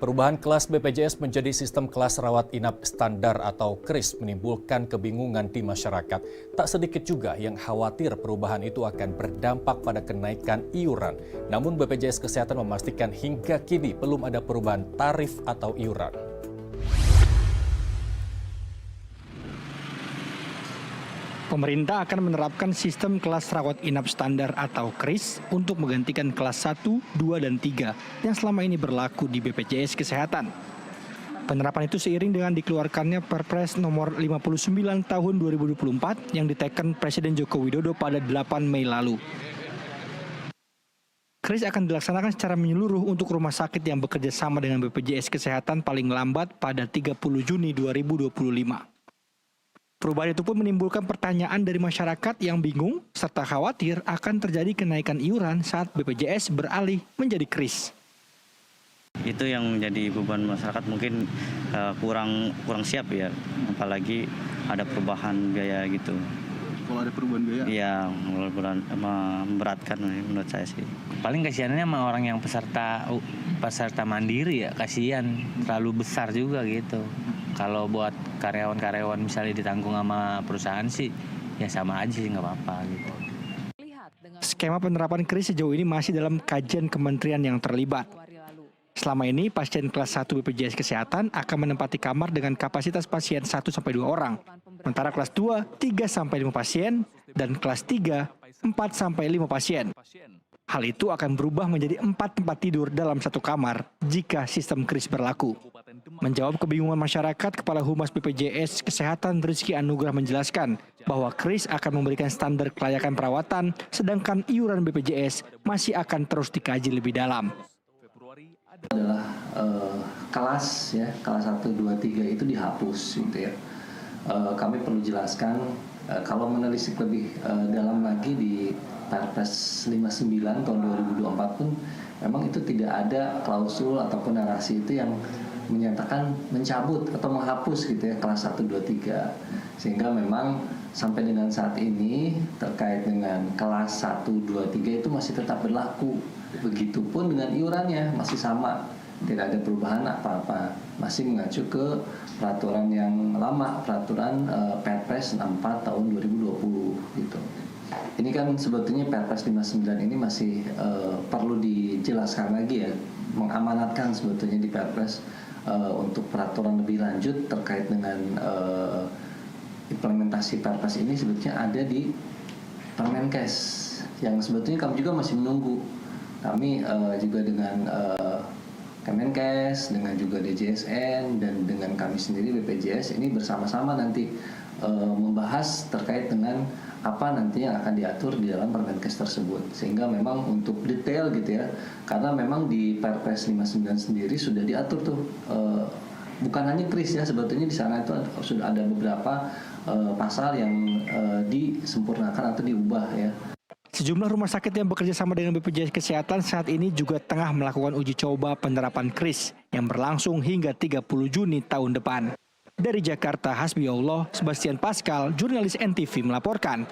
Perubahan kelas BPJS menjadi sistem kelas rawat inap standar atau KRIS menimbulkan kebingungan di masyarakat. Tak sedikit juga yang khawatir perubahan itu akan berdampak pada kenaikan iuran. Namun BPJS Kesehatan memastikan hingga kini belum ada perubahan tarif atau iuran. Pemerintah akan menerapkan sistem kelas rawat inap standar atau KRIS untuk menggantikan kelas 1, 2, dan 3 yang selama ini berlaku di BPJS Kesehatan. Penerapan itu seiring dengan dikeluarkannya Perpres nomor 59 tahun 2024 yang diteken Presiden Joko Widodo pada 8 Mei lalu. KRIS akan dilaksanakan secara menyeluruh untuk rumah sakit yang bekerja sama dengan BPJS Kesehatan paling lambat pada 30 Juni 2025. Perubahan itu pun menimbulkan pertanyaan dari masyarakat yang bingung serta khawatir akan terjadi kenaikan iuran saat BPJS beralih menjadi KRIS. Itu yang menjadi beban masyarakat mungkin kurang siap ya, apalagi ada perubahan biaya gitu. Kalau ada perubahan biaya? Iya, memberatkan menurut saya sih. Paling kasihannya sama orang yang peserta mandiri ya, kasihan terlalu besar juga gitu. Kalau buat karyawan-karyawan misalnya ditanggung sama perusahaan sih, ya sama aja sih, nggak apa-apa gitu. Skema penerapan KRIS sejauh ini masih dalam kajian kementerian yang terlibat. Selama ini, pasien kelas 1 BPJS Kesehatan akan menempati kamar dengan kapasitas pasien 1-2 orang. Sementara kelas 2, 3-5 pasien, dan kelas 3, 4-5 pasien. Hal itu akan berubah menjadi 4 tempat tidur dalam satu kamar jika sistem KRIS berlaku. Menjawab kebingungan masyarakat, Kepala Humas BPJS Kesehatan Rizky Anugrah menjelaskan bahwa KRIS akan memberikan standar kelayakan perawatan, sedangkan iuran BPJS masih akan terus dikaji lebih dalam. Adalah kelas 1, 2, 3 itu dihapus gitu ya. Kami perlu jelaskan kalau menelisik lebih dalam lagi di Perpres 59 tahun 2024 pun memang itu tidak ada klausul ataupun narasi itu yang menyatakan mencabut atau menghapus gitu ya kelas 1, 2, 3. Sehingga memang sampai dengan saat ini terkait dengan kelas 1, 2, 3 itu masih tetap berlaku. Begitupun dengan iurannya masih sama, tidak ada perubahan apa-apa, masih mengacu ke peraturan yang lama, peraturan Perpres 64 tahun 2020 gitu. Ini kan sebetulnya Perpres 59 ini masih perlu dijelaskan lagi ya, mengamanatkan sebetulnya di Perpres untuk peraturan lebih lanjut terkait dengan implementasi Perpres ini sebetulnya ada di Permenkes yang sebetulnya kami juga masih menunggu. Kami juga dengan Kemenkes, dengan juga DJSN, dan dengan kami sendiri BPJS ini bersama-sama nanti membahas terkait dengan apa nanti yang akan diatur di dalam Permenkes tersebut. Sehingga memang untuk detail gitu ya, karena memang di Perpres 59 sendiri sudah diatur tuh, bukan hanya KRIS ya, sebetulnya di sana itu sudah ada beberapa pasal yang disempurnakan atau diubah ya. Sejumlah rumah sakit yang bekerja sama dengan BPJS Kesehatan saat ini juga tengah melakukan uji coba penerapan KRIS yang berlangsung hingga 30 Juni tahun depan. Dari Jakarta, Hasbiullah, Sebastian Pascal, jurnalis NTV melaporkan.